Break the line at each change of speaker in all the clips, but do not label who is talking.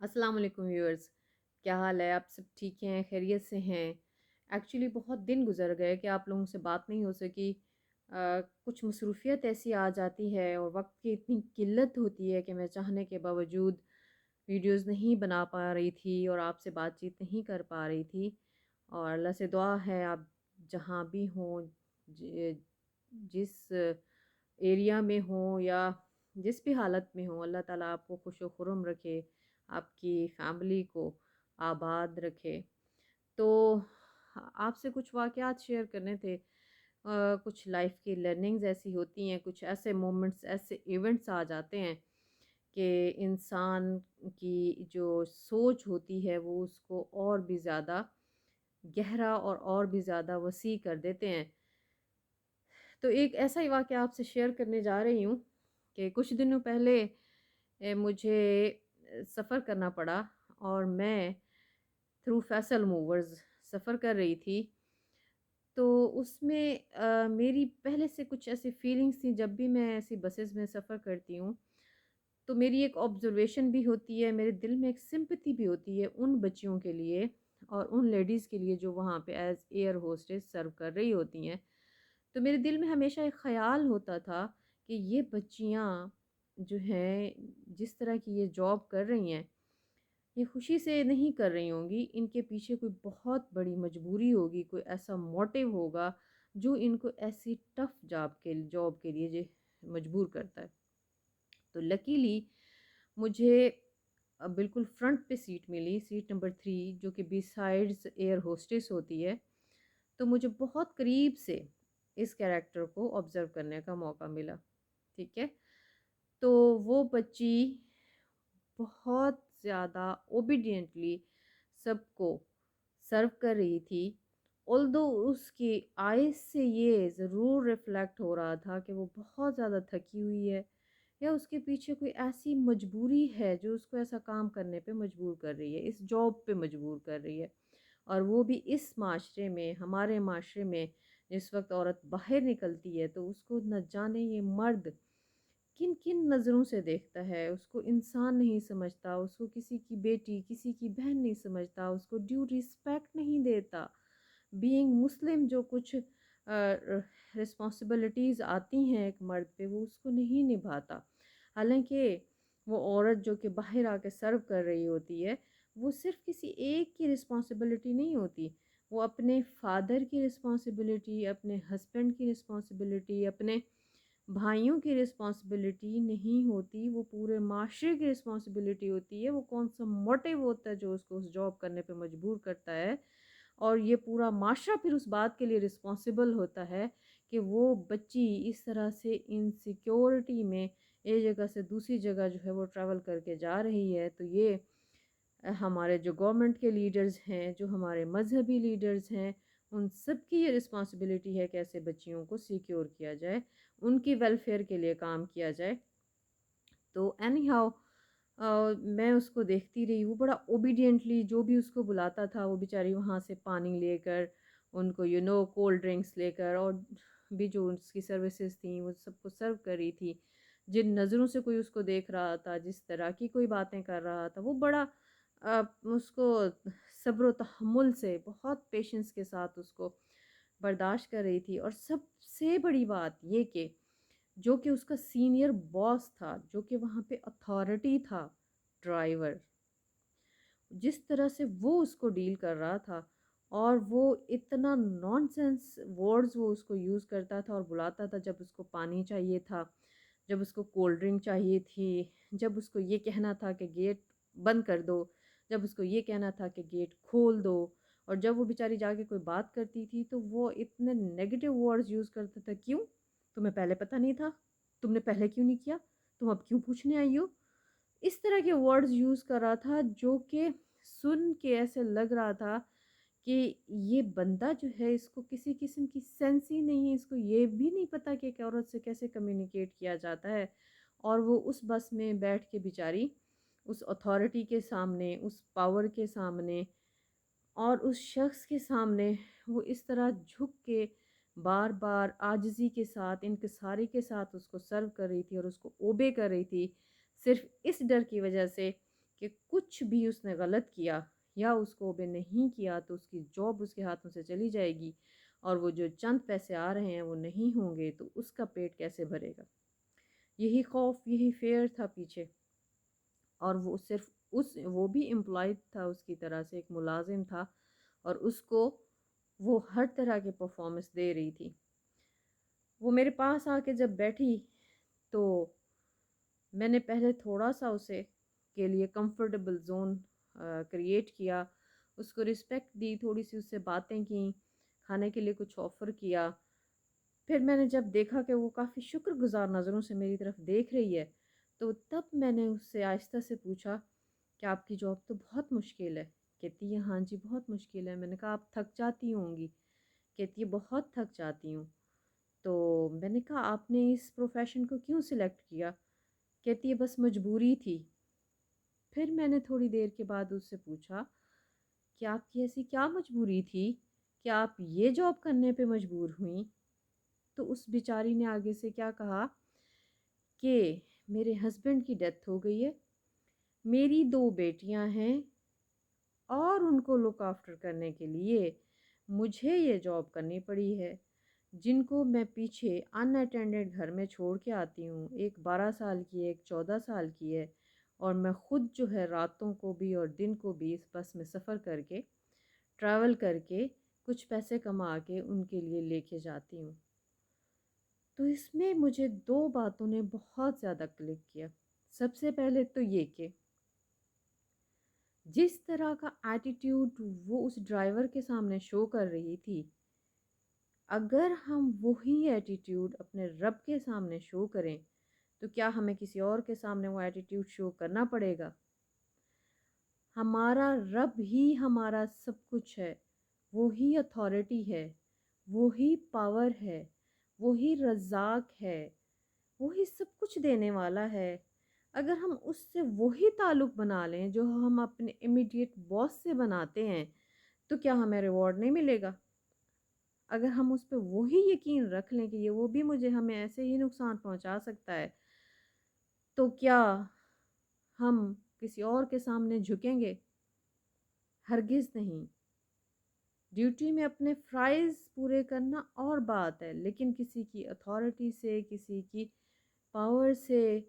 السلام علیکم ویورز، کیا حال ہے؟ آپ سب ٹھیک ہیں؟ خیریت سے ہیں؟ ایکچولی بہت دن گزر گئے کہ آپ لوگوں سے بات نہیں ہو سکی۔ کچھ مصروفیت ایسی آ جاتی ہے اور وقت کی اتنی قلت ہوتی ہے کہ میں چاہنے کے باوجود ویڈیوز نہیں بنا پا رہی تھی اور آپ سے بات چیت نہیں کر پا رہی تھی۔ اور اللہ سے دعا ہے آپ جہاں بھی ہوں، جس ایریا میں ہوں یا جس بھی حالت میں ہوں، اللہ تعالیٰ آپ کو خوش و خرم رکھے، آپ کی فیملی کو آباد رکھے۔ تو آپ سے کچھ واقعات شیئر کرنے تھے۔ کچھ لائف کی لرننگز ایسی ہوتی ہیں، کچھ ایسے مومنٹس، ایسے ایونٹس آ جاتے ہیں کہ انسان کی جو سوچ ہوتی ہے وہ اس کو اور بھی زیادہ گہرا اور بھی زیادہ وسیع کر دیتے ہیں۔ تو ایک ایسا ہی واقعہ آپ سے شیئر کرنے جا رہی ہوں کہ کچھ دنوں پہلے مجھے سفر کرنا پڑا اور میں تھرو فیصل موورز سفر کر رہی تھی۔ تو اس میں میری پہلے سے کچھ ایسی فیلنگس تھیں، جب بھی میں ایسی بسز میں سفر کرتی ہوں تو میری ایک آبزرویشن بھی ہوتی ہے، میرے دل میں ایک سمپتھی بھی ہوتی ہے ان بچیوں کے لیے اور ان لیڈیز کے لیے جو وہاں پہ ایز ایئر ہوسٹس سرو کر رہی ہوتی ہیں۔ تو میرے دل میں ہمیشہ ایک خیال ہوتا تھا کہ یہ بچیاں جو ہیں، جس طرح کی یہ جاب کر رہی ہیں، یہ خوشی سے نہیں کر رہی ہوں گی، ان کے پیچھے کوئی بہت بڑی مجبوری ہوگی، کوئی ایسا موٹیو ہوگا جو ان کو ایسی ٹف جاب کے لیے مجبور کرتا ہے۔ تو لکیلی مجھے بالکل فرنٹ پہ سیٹ ملی، سیٹ نمبر 3، جو کہ بی سائڈز ایئر ہوسٹس ہوتی ہے۔ تو مجھے بہت قریب سے اس کیریکٹر کو آبزرو کرنے کا موقع ملا، ٹھیک ہے۔ تو وہ بچی بہت زیادہ اوبیڈینٹلی سب کو سرو کر رہی تھی، آلدو اس کی آئیز سے یہ ضرور ریفلیکٹ ہو رہا تھا کہ وہ بہت زیادہ تھکی ہوئی ہے یا اس کے پیچھے کوئی ایسی مجبوری ہے جو اس کو ایسا کام کرنے پہ مجبور کر رہی ہے، اس جاب پہ مجبور کر رہی ہے۔ اور وہ بھی اس معاشرے میں، ہمارے معاشرے میں جس وقت عورت باہر نکلتی ہے تو اس کو نہ جانے یہ مرد کن کن نظروں سے دیکھتا ہے، اس کو انسان نہیں سمجھتا، اس کو کسی کی بیٹی، کسی کی بہن نہیں سمجھتا، اس کو ڈیو ریسپیکٹ نہیں دیتا۔ بینگ مسلم جو کچھ رسپانسبلٹیز آتی ہیں ایک مرد پہ، وہ اس کو نہیں نبھاتا۔ حالانکہ وہ عورت جو کہ باہر آ کے سرو کر رہی ہوتی ہے، وہ صرف کسی ایک کی رسپانسبلٹی نہیں ہوتی، وہ اپنے فادر کی رسپانسبلٹی، اپنے ہسبینڈ کی رسپانسبلٹی، اپنے بھائیوں کی رسپانسبلٹی نہیں ہوتی، وہ پورے معاشرے کی رسپانسبلٹی ہوتی ہے۔ وہ کون سا موٹیو ہوتا ہے جو اس کو اس جاب کرنے پہ مجبور کرتا ہے، اور یہ پورا معاشرہ پھر اس بات کے لیے رسپانسبل ہوتا ہے کہ وہ بچی اس طرح سے انسیکیورٹی میں ایک جگہ سے دوسری جگہ جو ہے وہ ٹریول کر کے جا رہی ہے۔ تو یہ ہمارے جو گورنمنٹ کے لیڈرز ہیں، جو ہمارے مذہبی لیڈرز ہیں، ان سب کی یہ رسپانسبلٹی ہے کہ ایسے بچیوں کو سیکیور کیا جائے، ان کی ویلفیئر کے لیے کام کیا جائے۔ تو اینی ہاؤ میں اس کو دیکھتی رہی، وہ بڑا اوبیڈینٹلی جو بھی اس کو بلاتا تھا، وہ بیچاری وہاں سے پانی لے کر ان کو کولڈ ڈرنکس لے کر اور بھی جو اس کی سروسز تھیں وہ سب کو سرو کر رہی تھی۔ جن نظروں سے کوئی اس کو دیکھ رہا تھا، جس طرح کی کوئی باتیں کر رہا تھا، وہ بڑا اس کو صبر و تحمل سے، بہت پیشنس کے ساتھ اس کو برداشت کر رہی تھی۔ اور سب سے بڑی بات یہ کہ جو کہ اس کا سینئر باس تھا، جو کہ وہاں پہ اتھارٹی تھا، ڈرائیور، جس طرح سے وہ اس کو ڈیل کر رہا تھا، اور وہ اتنا نان سینس ورڈز وہ اس کو یوز کرتا تھا اور بلاتا تھا جب اس کو پانی چاہیے تھا، جب اس کو کولڈ ڈرنک چاہیے تھی، جب اس کو یہ کہنا تھا کہ گیٹ بند کر دو، جب اس کو یہ کہنا تھا کہ گیٹ کھول دو، اور جب وہ بیچاری جا کے کوئی بات کرتی تھی تو وہ اتنے نیگیٹو ورڈز یوز کرتا تھا۔ کیوں؟ تمہیں پہلے پتہ نہیں تھا؟ تم نے پہلے کیوں نہیں کیا؟ تم اب کیوں پوچھنے آئی ہو؟ اس طرح کے ورڈز یوز کر رہا تھا جو کہ سن کے ایسے لگ رہا تھا کہ یہ بندہ جو ہے، اس کو کسی قسم کی سینس ہی نہیں ہے، اس کو یہ بھی نہیں پتا کہ ایک عورت سے کیسے کمیونیکیٹ کیا جاتا ہے۔ اور وہ اس بس میں بیٹھ کے بیچاری اس اتھارٹی کے سامنے، اس پاور کے سامنے اور اس شخص کے سامنے وہ اس طرح جھک کے بار بار عاجزی کے ساتھ، انکساری کے ساتھ اس کو سرو کر رہی تھی اور اس کو اوبے کر رہی تھی، صرف اس ڈر کی وجہ سے کہ کچھ بھی اس نے غلط کیا یا اس کو اوبے نہیں کیا تو اس کی جاب اس کے ہاتھوں سے چلی جائے گی، اور وہ جو چند پیسے آ رہے ہیں وہ نہیں ہوں گے تو اس کا پیٹ کیسے بھرے گا۔ یہی خوف، یہی فیئر تھا پیچھے، اور وہ صرف وہ بھی امپلائی تھا اس کی طرح سے، ایک ملازم تھا، اور اس کو وہ ہر طرح کے پرفارمنس دے رہی تھی۔ وہ میرے پاس آ کے جب بیٹھی تو میں نے پہلے تھوڑا سا اسے کے لیے کمفرٹیبل زون کریٹ کیا، اس کو رسپیکٹ دی، تھوڑی سی اس سے باتیں کیں، کھانے کے لیے کچھ آفر کیا۔ پھر میں نے جب دیکھا کہ وہ کافی شکر گزار نظروں سے میری طرف دیکھ رہی ہے تو تب میں نے اس سے آہستہ سے پوچھا کہ آپ کی جاب تو بہت مشکل ہے۔ کہتی ہے ہاں جی بہت مشکل ہے۔ میں نے کہا آپ تھک جاتی ہوں گی؟ کہتی ہے بہت تھک جاتی ہوں۔ تو میں نے کہا آپ نے اس پروفیشن کو کیوں سلیکٹ کیا؟ کہتی ہے بس مجبوری تھی۔ پھر میں نے تھوڑی دیر کے بعد اس سے پوچھا کہ آپ کی ایسی کیا مجبوری تھی کہ آپ یہ جاب کرنے پہ مجبور ہوئیں؟ تو اس بیچاری نے آگے سے کیا کہا کہ میرے ہسبینڈ کی ڈیتھ ہو گئی ہے، میری 2 بیٹیاں ہیں، اور ان کو لک آفٹر کرنے کے لیے مجھے یہ جاب کرنی پڑی ہے، جن کو میں پیچھے ان اٹینڈڈ گھر میں چھوڑ کے آتی ہوں۔ ایک 12 سال کی ہے، ایک 14 سال کی ہے، اور میں خود جو ہے راتوں کو بھی اور دن کو بھی اس بس میں سفر کر کے، ٹریول کر کے کچھ پیسے کما کے ان کے لیے لے کے جاتی ہوں۔ تو اس میں مجھے 2 باتوں نے بہت زیادہ کلک کیا۔ سب سے پہلے تو یہ کہ جس طرح کا ایٹیٹیوڈ وہ اس ڈرائیور کے سامنے شو کر رہی تھی، اگر ہم وہی ایٹیٹیوڈ اپنے رب کے سامنے شو کریں تو کیا ہمیں کسی اور کے سامنے وہ ایٹیٹیوڈ شو کرنا پڑے گا؟ ہمارا رب ہی ہمارا سب کچھ ہے، وہی اتھارٹی ہے، وہی پاور ہے، وہی رزاق ہے، وہی سب کچھ دینے والا ہے۔ اگر ہم اس سے وہی تعلق بنا لیں جو ہم اپنے امیڈیٹ باس سے بناتے ہیں تو کیا ہمیں ریوارڈ نہیں ملے گا؟ اگر ہم اس پہ وہی یقین رکھ لیں کہ یہ وہ بھی ہمیں ایسے ہی نقصان پہنچا سکتا ہے تو کیا ہم کسی اور کے سامنے جھکیں گے؟ ہرگز نہیں۔ ڈیوٹی میں اپنے فرائض پورے کرنا اور بات ہے، لیکن کسی کی اتھارٹی سے، کسی کی پاور سے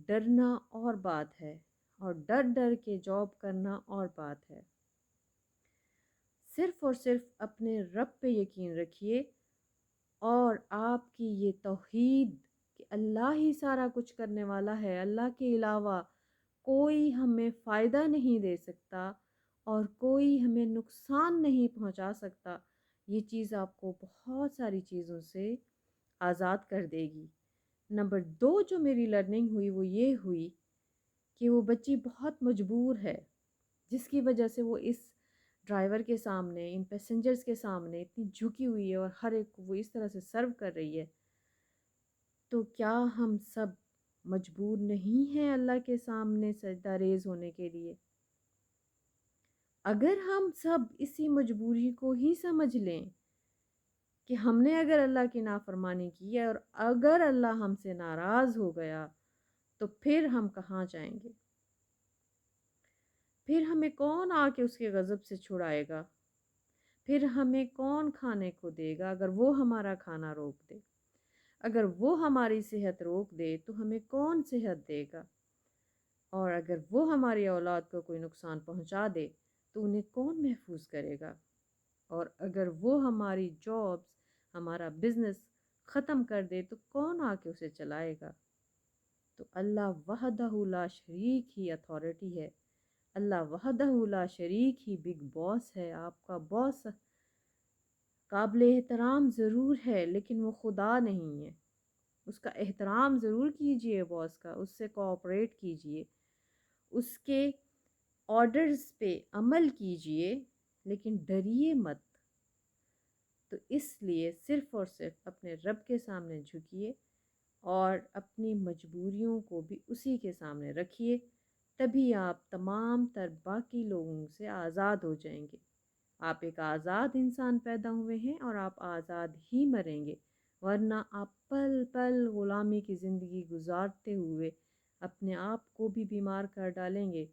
ڈرنا اور بات ہے، اور ڈر ڈر کے جاب کرنا اور بات ہے۔ صرف اور صرف اپنے رب پہ یقین رکھیے، اور آپ کی یہ توحید کہ اللہ ہی سارا کچھ کرنے والا ہے، اللہ کے علاوہ کوئی ہمیں فائدہ نہیں دے سکتا اور کوئی ہمیں نقصان نہیں پہنچا سکتا، یہ چیز آپ کو بہت ساری چیزوں سے آزاد کر دے گی۔ نمبر 2 جو میری لرننگ ہوئی وہ یہ ہوئی کہ وہ بچی بہت مجبور ہے، جس کی وجہ سے وہ اس ڈرائیور کے سامنے، ان پیسنجرز کے سامنے اتنی جھکی ہوئی ہے اور ہر ایک کو وہ اس طرح سے سرو کر رہی ہے۔ تو کیا ہم سب مجبور نہیں ہیں اللہ کے سامنے سجدہ ریز ہونے کے لیے؟ اگر ہم سب اسی مجبوری کو ہی سمجھ لیں کہ ہم نے اگر اللہ کی نافرمانی کی ہے اور اگر اللہ ہم سے ناراض ہو گیا تو پھر ہم کہاں جائیں گے؟ پھر ہمیں کون آ کے اس کے غضب سے چھڑائے گا؟ پھر ہمیں کون کھانے کو دے گا اگر وہ ہمارا کھانا روک دے؟ اگر وہ ہماری صحت روک دے تو ہمیں کون صحت دے گا؟ اور اگر وہ ہماری اولاد کو کوئی نقصان پہنچا دے تو انہیں کون محفوظ کرے گا؟ اور اگر وہ ہماری جابز، ہمارا بزنس ختم کر دے تو کون آ کے اسے چلائے گا؟ تو اللہ وحدہ لا شریک ہی اتھارٹی ہے، اللہ وحدہ لا شریک ہی بگ باس ہے۔ آپ کا باس قابل احترام ضرور ہے لیکن وہ خدا نہیں ہے۔ اس کا احترام ضرور کیجئے، باس کا، اس سے کوآپریٹ کیجئے، اس کے آرڈرز پہ عمل کیجئے، لیکن ڈریے مت۔ تو اس لیے صرف اور صرف اپنے رب کے سامنے جھکیے اور اپنی مجبوریوں کو بھی اسی کے سامنے رکھیے، تبھی آپ تمام تر باقی لوگوں سے آزاد ہو جائیں گے۔ آپ ایک آزاد انسان پیدا ہوئے ہیں اور آپ آزاد ہی مریں گے، ورنہ آپ پل پل غلامی کی زندگی گزارتے ہوئے اپنے آپ کو بھی بیمار کر ڈالیں گے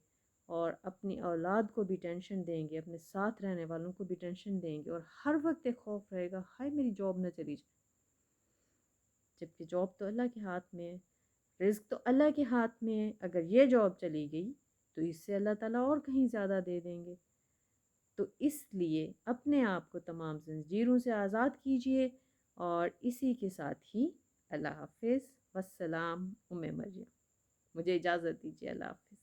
اور اپنی اولاد کو بھی ٹینشن دیں گے، اپنے ساتھ رہنے والوں کو بھی ٹینشن دیں گے، اور ہر وقت ایک خوف رہے گا ہائے میری جاب نہ چلی جائے، جبکہ جاب تو اللہ کے ہاتھ میں ہے، رزق تو اللہ کے ہاتھ میں ہے۔ اگر یہ جاب چلی گئی تو اس سے اللہ تعالیٰ اور کہیں زیادہ دے دیں گے۔ تو اس لیے اپنے آپ کو تمام زنجیروں سے آزاد کیجئے، اور اسی کے ساتھ ہی اللہ حافظ، والسلام، مریم، مجھے اجازت دیجیے، اللہ حافظ۔